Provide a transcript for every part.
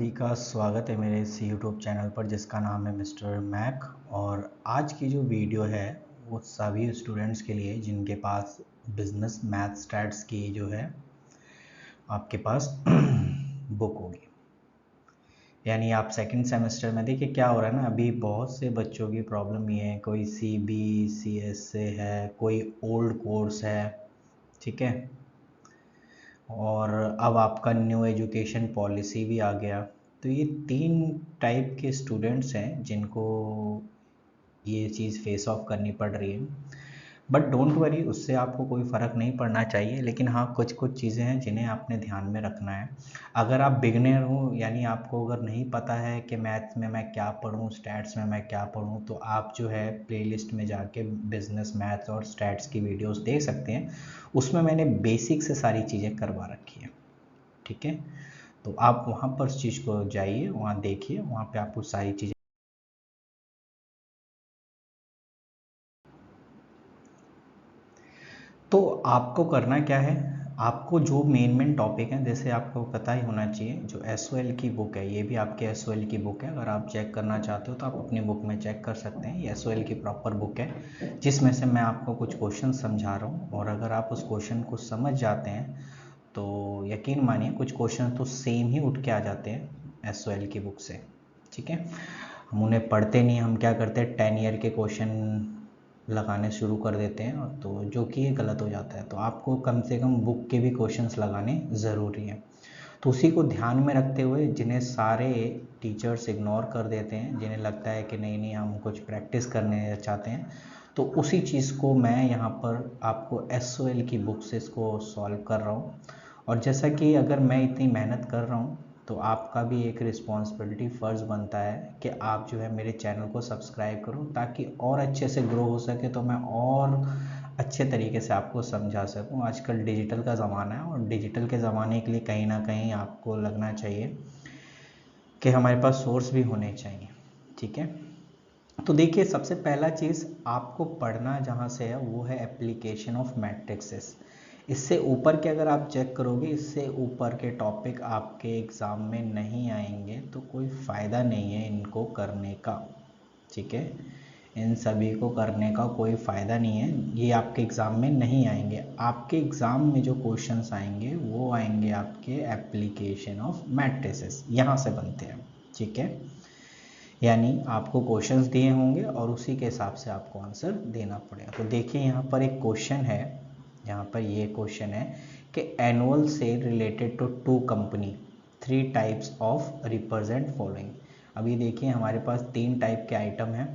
सभी का स्वागत है मेरे इस यूट्यूब चैनल पर जिसका नाम है मिस्टर मैक। और आज की जो वीडियो है वो सभी स्टूडेंट्स के लिए जिनके पास बिजनेस मैथ स्टैट्स की जो है आपके पास बुक होगी। यानी आप सेकंड सेमेस्टर में देखिए क्या हो रहा है ना, अभी बहुत से बच्चों की प्रॉब्लम ये है, कोई CBCS से है, कोई ओल्ड कोर्स है, ठीक है। और अब आपका न्यू एजुकेशन पॉलिसी भी आ गया। तो ये 3 टाइप के स्टूडेंट्स हैं जिनको ये चीज़ फेस ऑफ करनी पड़ रही है। बट डोंट वरी, उससे आपको कोई फ़र्क नहीं पड़ना चाहिए। लेकिन हाँ, कुछ कुछ चीज़ें हैं जिन्हें आपने ध्यान में रखना है। अगर आप बिगनर हो, यानी आपको अगर नहीं पता है कि मैथ्स में मैं क्या पढ़ूँ, स्टैट्स में मैं क्या पढ़ूँ, तो आप जो है प्लेलिस्ट में जाके बिजनेस मैथ्स और स्टैट्स की वीडियोस देख सकते हैं। उसमें मैंने बेसिक से सारी चीज़ें करवा रखी हैं, ठीक है। तो आप वहाँ पर उस चीज़ को जाइए, वहाँ देखिए, वहाँ पे आपको सारी चीज़ें। तो आपको करना क्या है, आपको जो मेन टॉपिक हैं, जैसे आपको पता ही होना चाहिए, जो SOL की बुक है, ये भी आपके SOL की बुक है। अगर आप चेक करना चाहते हो तो आप अपनी बुक में चेक कर सकते हैं। ये SOL की प्रॉपर बुक है जिसमें से मैं आपको कुछ क्वेश्चन समझा रहा हूँ। और अगर आप उस क्वेश्चन को समझ जाते हैं तो यकीन मानिए कुछ क्वेश्चन तो सेम ही उठ के आ जाते हैं SOL की बुक से, ठीक है। हम उन्हें पढ़ते नहीं, हम क्या करते हैं 10 ईयर के क्वेश्चन लगाने शुरू कर देते हैं, और तो जो कि ये गलत हो जाता है। तो आपको कम से कम बुक के भी क्वेश्चंस लगाने ज़रूरी हैं। तो उसी को ध्यान में रखते हुए, जिन्हें सारे टीचर्स इग्नोर कर देते हैं, जिन्हें लगता है कि नहीं नहीं हम कुछ प्रैक्टिस करने चाहते हैं, तो उसी चीज़ को मैं यहाँ पर आपको SOL की बुक से इसको सॉल्व कर रहा हूँ। और जैसा कि अगर मैं इतनी मेहनत कर रहा हूँ तो आपका भी एक रिस्पॉन्सिबिलिटी फ़र्ज़ बनता है कि आप जो है मेरे चैनल को सब्सक्राइब करो, ताकि और अच्छे से ग्रो हो सके, तो मैं और अच्छे तरीके से आपको समझा सकूं। आजकल डिजिटल का ज़माना है, और डिजिटल के ज़माने के लिए कहीं ना कहीं आपको लगना चाहिए कि हमारे पास सोर्स भी होने चाहिए, ठीक है। तो देखिए, सबसे पहला चीज़ आपको पढ़ना जहाँ से है वो है एप्लीकेशन ऑफ मैट्रिक्सेस। इससे ऊपर के अगर आप चेक करोगे, इससे ऊपर के टॉपिक आपके एग्ज़ाम में नहीं आएंगे, तो कोई फ़ायदा नहीं है इनको करने का, ठीक है। इन सभी को करने का कोई फ़ायदा नहीं है, ये आपके एग्ज़ाम में नहीं आएंगे। आपके एग्ज़ाम में जो क्वेश्चंस आएंगे वो आएंगे आपके एप्लीकेशन ऑफ मैट्रिसेस, यहाँ से बनते हैं, ठीक है। यानी आपको क्वेश्चंस दिए होंगे और उसी के हिसाब से आपको आंसर देना पड़ेगा। तो देखिए यहाँ पर एक क्वेश्चन है, यहाँ पर ये क्वेश्चन है कि annual sale related to 2 company 3 types of represent following. अभी देखिए हमारे पास 3 टाइप के आइटम हैं,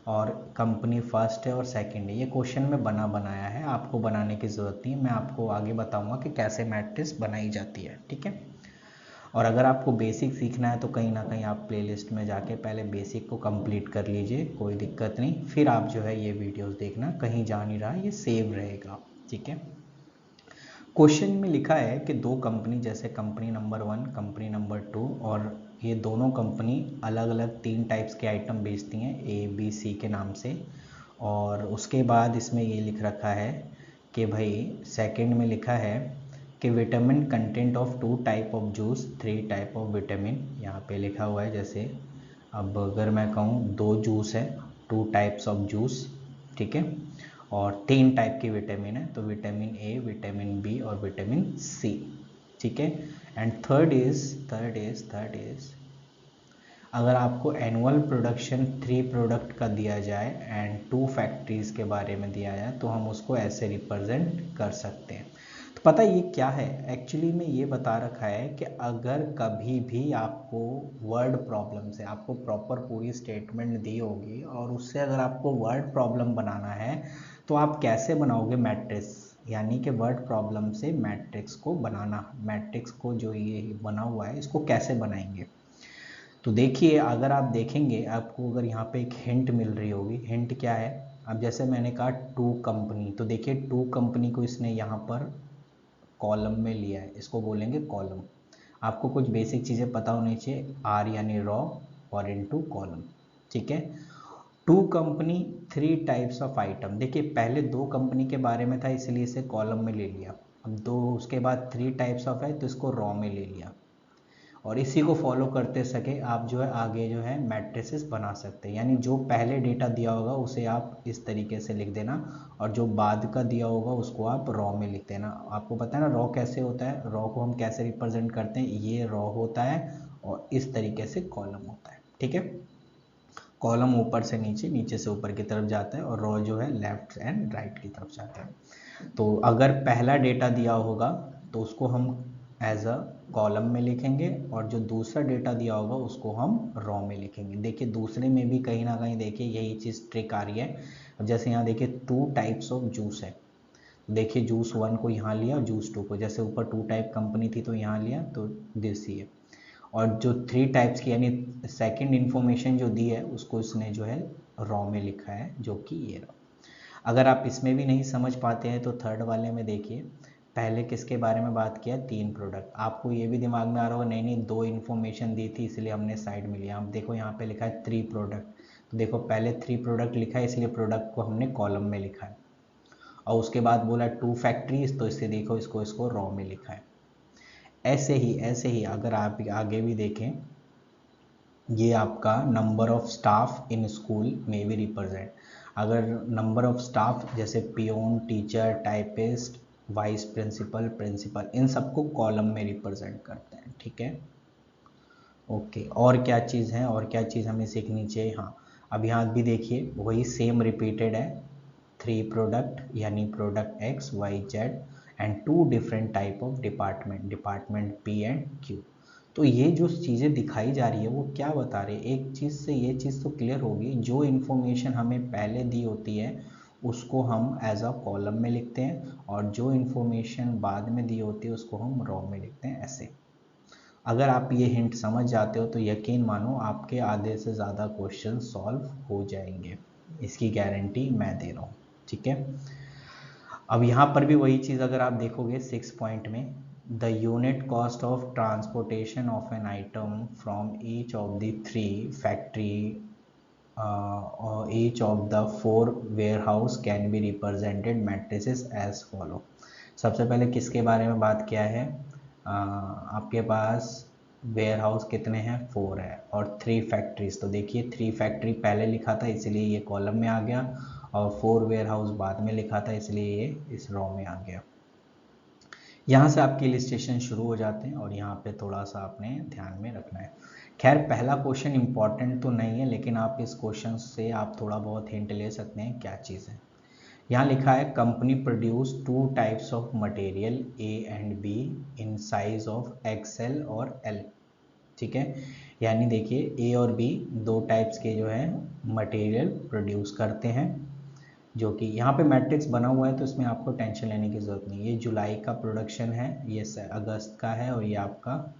और कंपनी फर्स्ट है और सेकंड है। ये क्वेश्चन में बनाया है, आपको बनाने की ज़रूरत नहीं है, मैं आपको आगे बताऊंगा कि कैसे मैट्रिक्स बनाई जाती है, ठीक है। और अगर आपको बेसिक सीखना है तो कहीं ना कहीं आप प्लेलिस्ट में जाके पहले बेसिक को कंप्लीट कर लीजिए, कोई दिक्कत नहीं। फिर आप जो है ये वीडियोस देखना, कहीं जा नहीं रहा, ये सेव रहेगा, ठीक है। क्वेश्चन में लिखा है कि 2 कंपनी, जैसे कंपनी नंबर 1, कंपनी नंबर 2, और ये दोनों कंपनी अलग अलग 3 टाइप्स के आइटम बेचती हैं ABC के नाम से। और उसके बाद इसमें ये लिख रखा है कि भाई सेकंड में लिखा है कि vitamin content of 2 type of juice 3 type of vitamin, यहाँ पे लिखा हुआ है। जैसे अब अगर मैं कहूँ 2 जूस है, 2 टाइप्स ऑफ जूस, ठीक है, और 3 टाइप की विटामिन है, तो विटामिन A, विटामिन B और विटामिन C, ठीक है। एंड थर्ड इज अगर आपको एनुअल प्रोडक्शन 3 प्रोडक्ट का दिया जाए एंड 2 फैक्ट्रीज़ के बारे में दिया जाए, तो हम उसको ऐसे रिप्रेजेंट कर सकते हैं। तो पता है ये क्या है, एक्चुअली में ये बता रखा है कि अगर कभी भी आपको वर्ड प्रॉब्लम से, आपको प्रॉपर पूरी स्टेटमेंट दी होगी और उससे अगर आपको वर्ड प्रॉब्लम बनाना है, तो आप कैसे बनाओगे मैट्रिक्स, यानी कि वर्ड प्रॉब्लम से मैट्रिक्स को बनाना, मैट्रिक्स को जो ये बना हुआ है इसको कैसे बनाएंगे। तो देखिए, अगर आप देखेंगे, आपको अगर यहाँ पे एक हिंट मिल रही होगी, हिंट क्या है। अब जैसे मैंने कहा 2 कंपनी, तो देखिए 2 कंपनी को इसने यहाँ पर कॉलम में लिया है, इसको बोलेंगे कॉलम। आपको कुछ बेसिक चीज़ें पता होनी चाहिए, आर यानी रॉ और इनटू कॉलम, ठीक है। 2 कंपनी 3 टाइप्स ऑफ आइटम, देखिए पहले 2 कंपनी के बारे में था इसलिए इसे कॉलम में ले लिया। अब 2 उसके बाद 3 टाइप्स ऑफ है तो इसको रॉ में ले लिया। और इसी को फॉलो करते सके आप जो है आगे जो है मैट्रिसेस बना सकते हैं। यानी जो पहले डेटा दिया होगा उसे आप इस तरीके से लिख देना, और जो बाद का दिया होगा उसको आप रॉ में लिख देना। आपको पता है ना रॉ कैसे होता है, रॉ को हम कैसे रिप्रेजेंट करते हैं, ये रॉ होता है और इस तरीके से कॉलम होता है। ठीक है, कॉलम ऊपर से नीचे, नीचे से ऊपर की तरफ जाता है, और रॉ जो है लेफ्ट एंड राइट की तरफ जाता है। तो अगर पहला डेटा दिया होगा तो उसको हम एज अ कॉलम में लिखेंगे, और जो दूसरा डेटा दिया होगा उसको हम रॉ में लिखेंगे। देखिए दूसरे में भी कहीं ना कहीं देखिए यही चीज़ ट्रिक आ रही है। अब जैसे यहाँ देखिए 2 टाइप्स ऑफ जूस है, देखिए जूस 1 को यहाँ लिया और जूस 2 को, जैसे ऊपर 2 टाइप कंपनी थी तो यहाँ लिया तो देसी है, और जो 3 टाइप्स की यानी सेकंड इन्फॉर्मेशन जो दी है उसको इसने जो है रॉ में लिखा है, जो कि ये रॉ। अगर आप इसमें भी नहीं समझ पाते हैं तो थर्ड वाले में देखिए, पहले किसके बारे में बात किया, 3 प्रोडक्ट। आपको ये भी दिमाग में आ रहा होगा नहीं नहीं 2 इन्फॉर्मेशन दी थी इसलिए हमने साइड में लिया। आप देखो यहाँ पे लिखा है 3 प्रोडक्ट, तो देखो पहले 3 प्रोडक्ट लिखा है इसलिए प्रोडक्ट को हमने कॉलम में लिखा है, और उसके बाद बोला 2 फैक्ट्रीज तो इससे देखो इसको रॉ में लिखा है। ऐसे ही अगर आप आगे भी देखें, ये आपका number of staff in school में भी रिप्रेजेंट, अगर नंबर ऑफ स्टाफ जैसे peon, teacher, typist, vice principal, principal, इन सबको कॉलम में रिप्रेजेंट करते हैं। ठीक है, ओके। और क्या चीज़ है, और क्या चीज़ हमें सीखनी चाहिए, हाँ अब यहाँ भी देखिए वही सेम रिपीटेड है, 3 प्रोडक्ट यानी product X Y Z and 2 different type of department, department P and Q. तो ये जो चीज़ें दिखाई जा रही है वो क्या बता रही है, एक चीज़ से ये चीज़ तो क्लियर होगी, जो इन्फॉर्मेशन हमें पहले दी होती है उसको हम एज अ कॉलम में लिखते हैं, और जो इन्फॉर्मेशन बाद में दी होती है उसको हम रॉ में लिखते हैं, ऐसे। अगर आप ये हिंट समझ जाते हो तो यकीन मानो आपके आधे से ज़्यादा क्वेश्चन सॉल्व हो जाएंगे, इसकी गारंटी मैं दे रहा हूँ। ठीक है, अब यहाँ पर भी वही चीज़ अगर आप देखोगे 6 पॉइंट में, the unit cost of transportation of an item from each of the 3 factory each of the 4 warehouse can be represented matrices as follow. सबसे पहले किसके बारे में बात किया है, आपके पास वेयर हाउस कितने हैं, 4 है, और 3 फैक्ट्रीज, तो देखिए 3 फैक्ट्री पहले लिखा था इसलिए ये कॉलम में आ गया, और 4 वेयर हाउस बाद में लिखा था इसलिए ये इस रॉ में आ गया। यहाँ से आपके इलिस्ट्रेशन शुरू हो जाते हैं, और यहाँ पे थोड़ा सा आपने ध्यान में रखना है। खैर पहला क्वेश्चन इंपॉर्टेंट तो नहीं है, लेकिन आप इस क्वेश्चन से आप थोड़ा बहुत हिंट ले सकते हैं क्या चीज़ है। यहाँ लिखा है company produce 2 types of material A and be in size of XL और एल। ठीक है, यानी देखिए ए और बी 2 टाइप्स के जो है मटेरियल प्रोड्यूस करते हैं, जो कि यहाँ पे मैट्रिक्स बना हुआ है तो इसमें आपको टेंशन लेने की ज़रूरत नहीं। ये जुलाई का प्रोडक्शन है, ये अगस्त का है, और ये आपका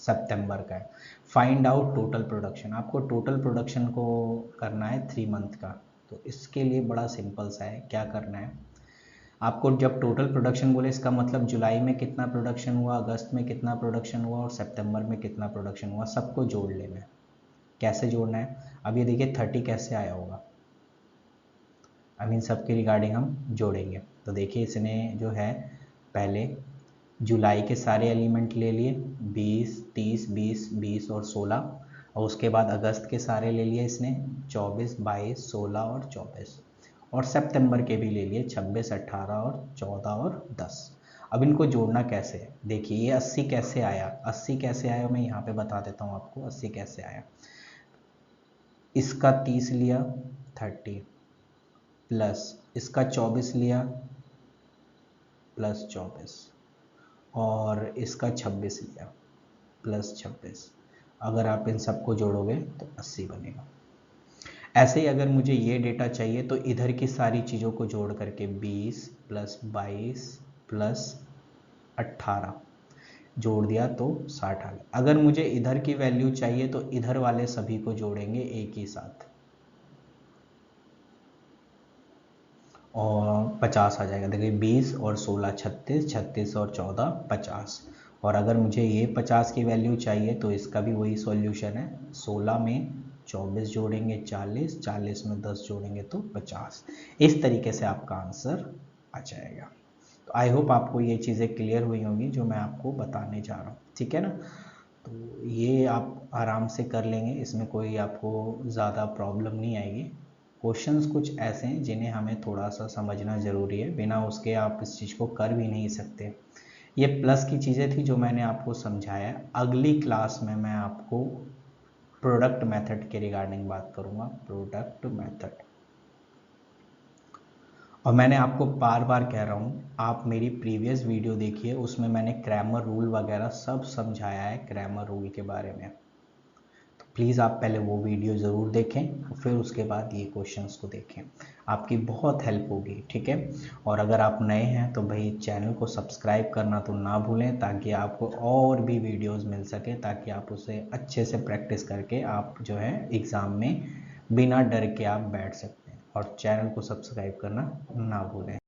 सितंबर का है। फाइंड आउट टोटल प्रोडक्शन, आपको टोटल प्रोडक्शन को करना है 3 मंथ का। तो इसके लिए बड़ा सिंपल सा है, क्या करना है आपको, जब टोटल प्रोडक्शन बोले इसका मतलब जुलाई में कितना प्रोडक्शन हुआ, अगस्त में कितना प्रोडक्शन हुआ, और सितंबर में कितना प्रोडक्शन हुआ, सबको जोड़ लेना है। कैसे जोड़ना है, अब ये देखिए 30 कैसे आया होगा, आई मीन सबके रिगार्डिंग हम जोड़ेंगे। तो देखिए इसने जो है पहले जुलाई के सारे एलिमेंट ले लिए 20, 30, 20, 20 और 16, और उसके बाद अगस्त के सारे ले लिए इसने 24, 22, 16 और 24, और सितंबर के भी ले लिए 26, 18 और 14 और 10। अब इनको जोड़ना कैसे है, देखिए ये 80 कैसे आया, 80 कैसे आया मैं यहाँ पे बता देता हूँ आपको 80 कैसे आया। इसका 30 लिया 30, प्लस इसका 24 लिया प्लस 24, और इसका 26 लिया प्लस 26। अगर आप इन सबको जोड़ोगे तो 80 बनेगा। ऐसे ही अगर मुझे ये डेटा चाहिए तो इधर की सारी चीज़ों को जोड़ करके 20 प्लस 22 प्लस 18 जोड़ दिया तो 60 आ गया। अगर मुझे इधर की वैल्यू चाहिए तो इधर वाले सभी को जोड़ेंगे एक ही साथ और 50 आ जाएगा। देखिए 20 और 16 36, 36 और 14 50। और अगर मुझे ये 50 की वैल्यू चाहिए तो इसका भी वही सॉल्यूशन है, 16 में 24 जोड़ेंगे 40, 40 में 10 जोड़ेंगे तो 50। इस तरीके से आपका आंसर आ जाएगा। तो आई होप आपको ये चीज़ें क्लियर हुई होंगी जो मैं आपको बताने जा रहा हूँ, ठीक है ना। तो ये आप आराम से कर लेंगे, इसमें कोई आपको ज़्यादा प्रॉब्लम नहीं आएगी। क्वेश्चंस कुछ ऐसे हैं जिन्हें हमें थोड़ा सा समझना ज़रूरी है, बिना उसके आप इस चीज़ को कर भी नहीं सकते। ये प्लस की चीज़ें थी जो मैंने आपको समझाया। अगली क्लास में मैं आपको प्रोडक्ट मेथड के रिगार्डिंग बात करूँगा, प्रोडक्ट मेथड। और मैंने आपको बार बार कह रहा हूँ, आप मेरी प्रीवियस वीडियो देखिए, उसमें मैंने ग्रामर रूल वगैरह सब समझाया है, ग्रामर रूल के बारे में। तो प्लीज़ आप पहले वो वीडियो ज़रूर देखें, फिर उसके बाद ये क्वेश्चंस को देखें, आपकी बहुत हेल्प होगी, ठीक है। और अगर आप नए हैं तो भाई चैनल को सब्सक्राइब करना तो ना भूलें, ताकि आपको और भी वीडियोस मिल सके, ताकि आप उसे अच्छे से प्रैक्टिस करके आप जो है एग्ज़ाम में बिना डर के आप बैठ सकते हैं। और चैनल को सब्सक्राइब करना ना भूलें।